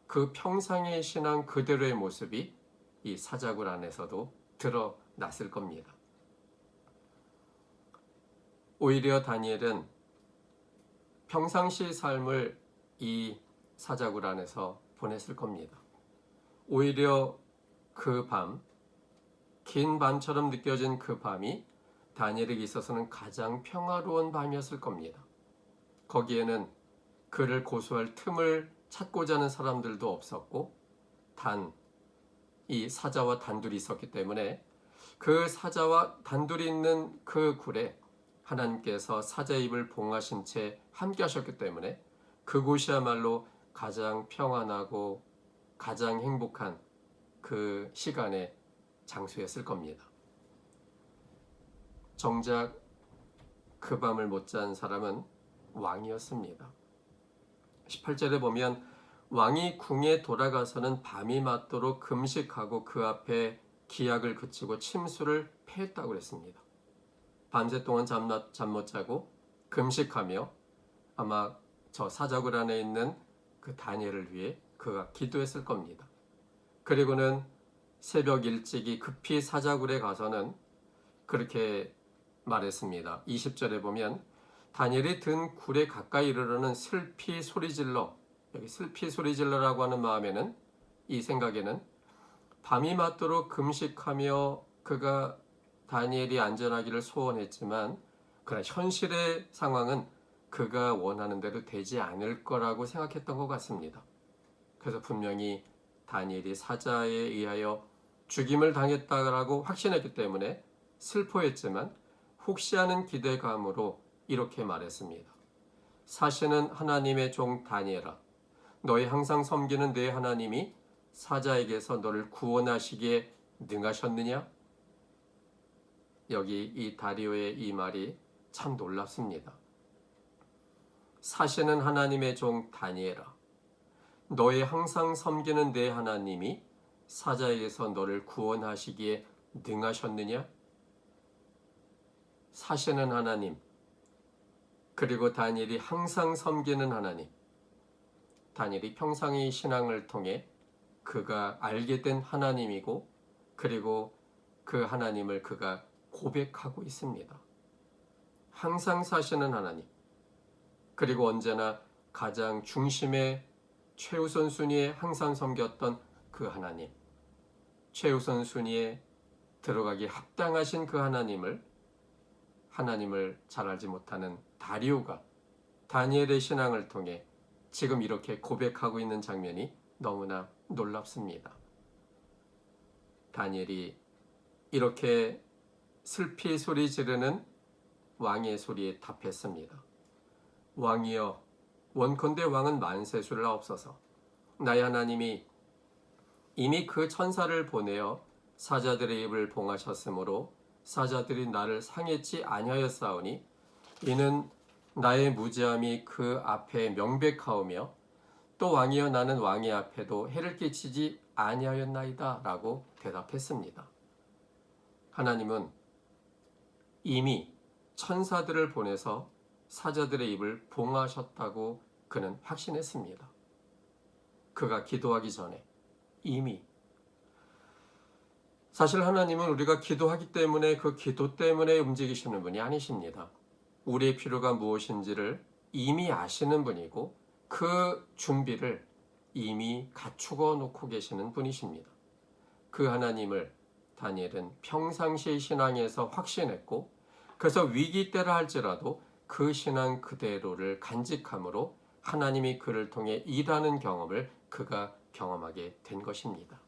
그 평상의 신앙 그대로의 모습이 이 사자굴 안에서도 드러났을 겁니다. 오히려 다니엘은 평상시 삶을 이 사자굴 안에서 보냈을 겁니다. 오히려 그 밤, 긴 밤처럼 느껴진 그 밤이 다니엘에게 있어서는 가장 평화로운 밤이었을 겁니다. 거기에는 그를 고소할 틈을 찾고자 하는 사람들도 없었고 단 이 사자와 단둘이 있었기 때문에 그 사자와 단둘이 있는 그 굴에 하나님께서 사자의 입을 봉하신 채 함께 하셨기 때문에 그곳이야말로 가장 평안하고 가장 행복한 그 시간의 장소였을 겁니다. 정작 그 밤을 못 잔 사람은 왕이었습니다. 18절에 보면 왕이 궁에 돌아가서는 밤이 맞도록 금식하고 그 앞에 기약을 그치고 침수를 패했다고 그랬습니다. 밤새 동안 잠 못 자고 금식하며 아마 저 사자굴 안에 있는 그 다니엘을 위해 그가 기도했을 겁니다. 그리고는 새벽 일찍이 급히 사자굴에 가서는 그렇게 말했습니다. 20절에 보면 다니엘이 든 굴에 가까이 이르러는 슬피 소리질러, 여기 슬피 소리질러라고 하는 마음에는, 이 생각에는 밤이 맞도록 금식하며 그가 다니엘이 안전하기를 소원했지만 그러나 현실의 상황은 그가 원하는 대로 되지 않을 거라고 생각했던 것 같습니다. 그래서 분명히 다니엘이 사자에 의하여 죽임을 당했다라고 확신했기 때문에 슬퍼했지만 혹시 하는 기대감으로 이렇게 말했습니다. 사시는 하나님의 종 다니엘아, 너희 항상 섬기는 내 하나님이 사자에게서 너를 구원하시기에 능하셨느냐? 여기 이 다리오의 이 말이 참 놀랍습니다. 사시는 하나님의 종 다니엘아, 너희 항상 섬기는 내 하나님이 사자에게서 너를 구원하시기에 능하셨느냐? 사시는 하나님, 그리고 다니엘이 항상 섬기는 하나님, 다니엘이 평상의 신앙을 통해 그가 알게 된 하나님이고 그리고 그 하나님을 그가 고백하고 있습니다. 항상 사시는 하나님, 그리고 언제나 가장 중심의 최우선 순위에 항상 섬겼던 그 하나님, 최우선 순위에 들어가기 합당하신 그 하나님을 잘 알지 못하는 다리오가 다니엘의 신앙을 통해 지금 이렇게 고백하고 있는 장면이 너무나 놀랍습니다. 다니엘이 이렇게 슬피 소리 지르는 왕의 소리에 답했습니다. 왕이여, 원컨대 왕은 만세수를 하옵소서. 나의 하나님이 이미 그 천사를 보내어 사자들의 입을 봉하셨으므로 사자들이 나를 상했지 아니하였사오니 이는 나의 무죄함이 그 앞에 명백하오며 또 왕이여 나는 왕의 앞에도 해를 끼치지 아니하였나이다 라고 대답했습니다. 하나님은 이미 천사들을 보내서 사자들의 입을 봉하셨다고 그는 확신했습니다. 그가 기도하기 전에 이미. 사실 하나님은 우리가 기도하기 때문에 그 기도 때문에 움직이시는 분이 아니십니다. 우리의 필요가 무엇인지를 이미 아시는 분이고 그 준비를 이미 갖추어 놓고 계시는 분이십니다. 그 하나님을 다니엘은 평상시의 신앙에서 확신했고 그래서 위기 때라 할지라도 그 신앙 그대로를 간직함으로 하나님이 그를 통해 일하는 경험을 그가 경험하게 된 것입니다.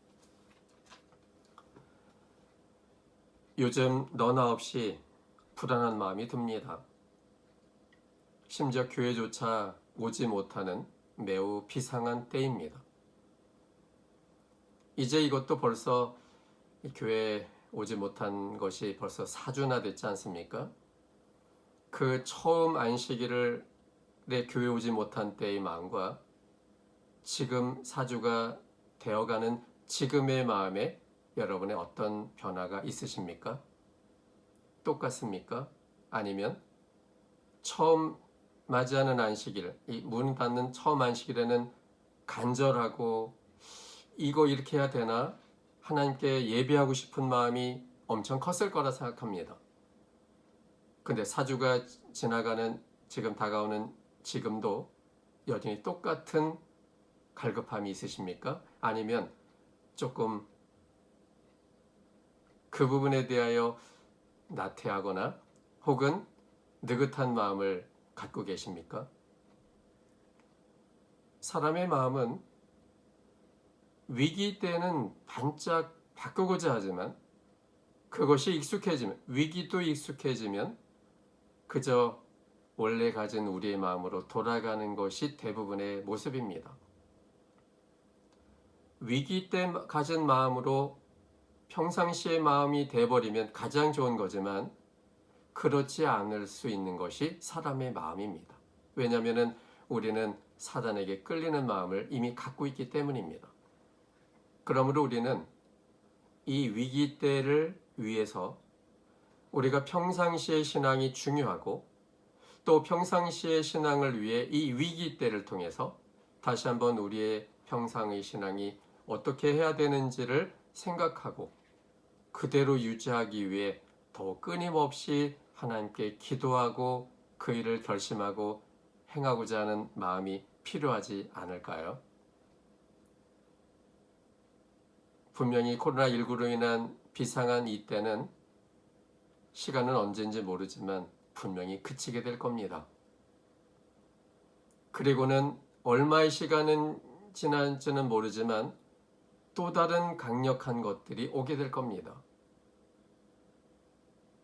요즘 너나 없이 불안한 마음이 듭니다. 심지어 교회조차 오지 못하는 매우 비상한 때입니다. 이제 이것도 벌써 교회 오지 못한 것이 벌써 4주나 됐지 않습니까? 그 처음 안식일을 내 교회 오지 못한 때의 마음과 지금 4주가 되어가는 지금의 마음에 여러분의 어떤 변화가 있으십니까? 똑같습니까? 아니면 처음 맞이하는 안식일, 이 문 닫는 처음 안식일에는 간절하고 이거 이렇게 해야 되나? 하나님께 예배하고 싶은 마음이 엄청 컸을 거라 생각합니다. 근데 4주가 지나가는 지금 다가오는 지금도 여전히 똑같은 갈급함이 있으십니까? 아니면 조금 그 부분에 대하여 나태하거나 혹은 느긋한 마음을 갖고 계십니까? 사람의 마음은 위기 때는 반짝 바꾸고자 하지만 그것이 익숙해지면, 위기도 익숙해지면 그저 원래 가진 우리의 마음으로 돌아가는 것이 대부분의 모습입니다. 위기 때 가진 마음으로 평상시의 마음이 돼버리면 가장 좋은 거지만 그렇지 않을 수 있는 것이 사람의 마음입니다. 왜냐하면 우리는 사단에게 끌리는 마음을 이미 갖고 있기 때문입니다. 그러므로 우리는 이 위기 때를 위해서 우리가 평상시의 신앙이 중요하고 또 평상시의 신앙을 위해 이 위기 때를 통해서 다시 한번 우리의 평상의 신앙이 어떻게 해야 되는지를 생각하고 그대로 유지하기 위해 더 끊임없이 하나님께 기도하고 그 일을 결심하고 행하고자 하는 마음이 필요하지 않을까요? 분명히 코로나19로 인한 비상한 이때는 시간은 언제인지 모르지만 분명히 그치게 될 겁니다. 그리고는 얼마의 시간은 지날지는 모르지만 또 다른 강력한 것들이 오게 될 겁니다.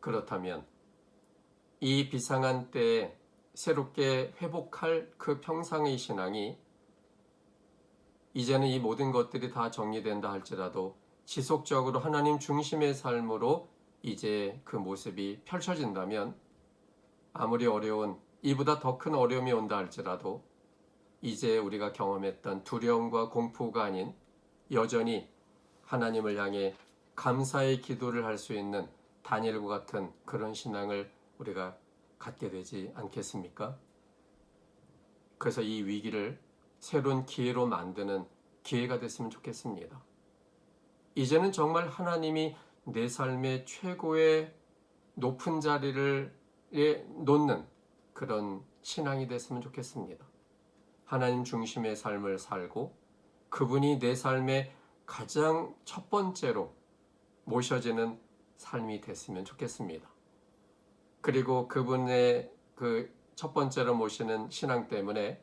그렇다면 이 비상한 때에 새롭게 회복할 그 평상의 신앙이 이제는 이 모든 것들이 다 정리된다 할지라도 지속적으로 하나님 중심의 삶으로 이제 그 모습이 펼쳐진다면 아무리 어려운 이보다 더 큰 어려움이 온다 할지라도 이제 우리가 경험했던 두려움과 공포가 아닌 여전히 하나님을 향해 감사의 기도를 할 수 있는 다니엘과 같은 그런 신앙을 우리가 갖게 되지 않겠습니까? 그래서 이 위기를 새로운 기회로 만드는 기회가 됐으면 좋겠습니다. 이제는 정말 하나님이 내 삶의 최고의 높은 자리를 놓는 그런 신앙이 됐으면 좋겠습니다. 하나님 중심의 삶을 살고 그분이 내 삶의 가장 첫 번째로 모셔지는 삶이 됐으면 좋겠습니다. 그리고 그분의 그 첫 번째로 모시는 신앙 때문에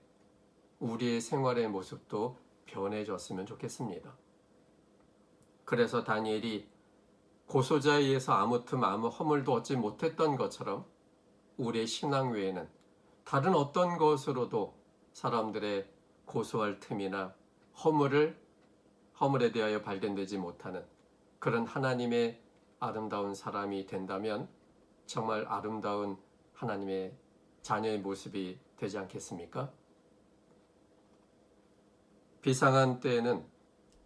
우리의 생활의 모습도 변해졌으면 좋겠습니다. 그래서 다니엘이 고소자에 의해서 아무 틈 아무 허물도 얻지 못했던 것처럼 우리의 신앙 외에는 다른 어떤 것으로도 사람들의 고소할 틈이나 허물에 대하여 발견되지 못하는 그런 하나님의 아름다운 사람이 된다면 정말 아름다운 하나님의 자녀의 모습이 되지 않겠습니까? 비상한 때에는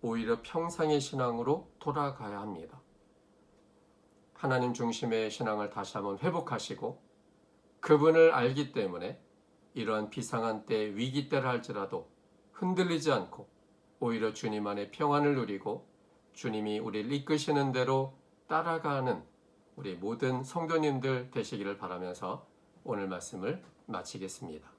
오히려 평상의 신앙으로 돌아가야 합니다. 하나님 중심의 신앙을 다시 한번 회복하시고 그분을 알기 때문에 이러한 비상한 때, 위기 때를 할지라도 흔들리지 않고 오히려 주님 안에 평안을 누리고 주님이 우리를 이끄시는 대로 따라가는 우리 모든 성도님들 되시기를 바라면서 오늘 말씀을 마치겠습니다.